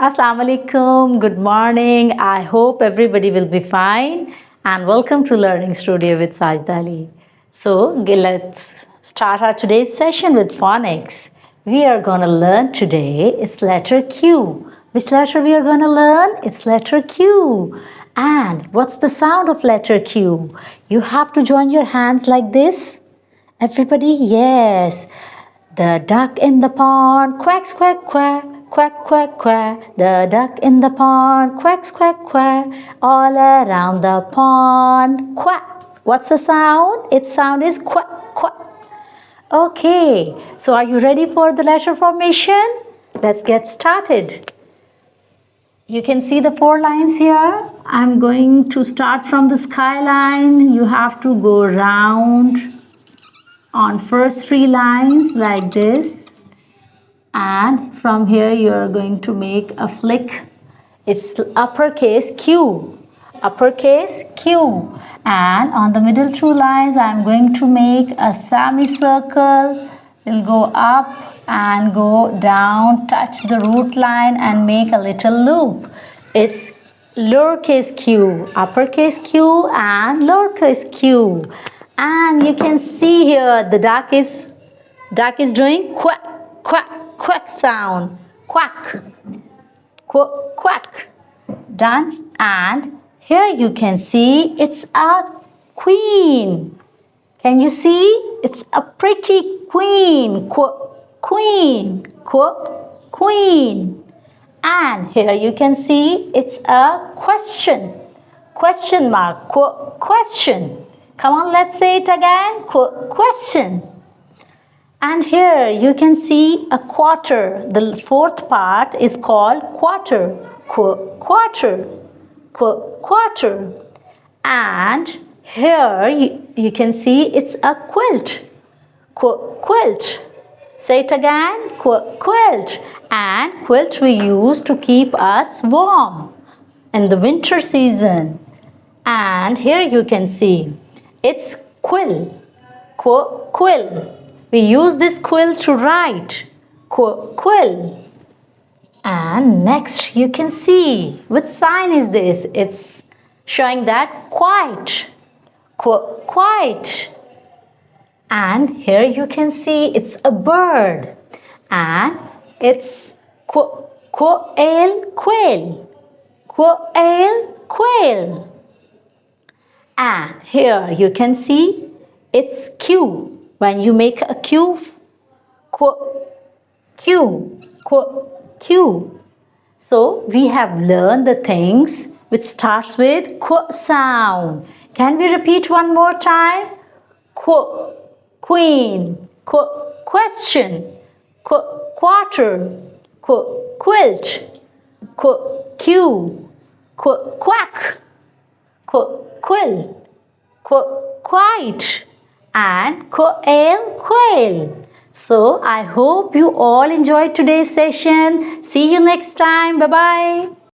Assalamu alaikum. Good morning. I hope everybody will be fine. And welcome to Learning Studio with Sajida Ali. So let's start our today's session with phonics. We are going to learn today is letter Q. Which letter we are going to learn? It's letter Q. And what's the sound of letter Q? You have to join your hands like this. Everybody, yes. The duck in the pond quacks, quack, quack. Quack, quack, quack, the duck in the pond quacks, quack, quack, all around the pond, quack. What's the sound? Its sound is quack, quack. Okay, so are you ready for the letter formation? Let's get started. You can see the 4 lines here. I'm going to start from the skyline. You have to go round on first 3 lines like this. And from here you are going to make a flick. It's uppercase Q, uppercase Q. And on the middle 2 lines I'm going to make a semicircle. We'll go up and go down, touch the root line and make a little loop. It's lowercase q, uppercase Q and lowercase q. And you can see here the duck is doing quack, quack, quack sound, quack, quack, quack. Done. And here you can see it's a queen. Can you see? It's a pretty queen, queen, queen. And here you can see it's a question mark, question. Come on, let's say it again, question. And here you can see a quarter. The 4th part is called quarter. Quarter. Quarter. And here you can see it's a quilt. Quilt. Say it again. Quilt. And quilt we use to keep us warm in the winter season. And here you can see it's quill. Quill. We use this quill to write. Quill. And next you can see which sign is this? It's showing that quite. Quite. And here you can see it's a bird. And it's quail. Quail. Quail. And here you can see it's Q. When you make a Q, Q. So we have learned the things which starts with Q sound. Can we repeat one more time? Queen, question, quarter, quilt, Q, quack, quill, quite. And quail. So I hope you all enjoyed today's session. See you next time. Bye-bye.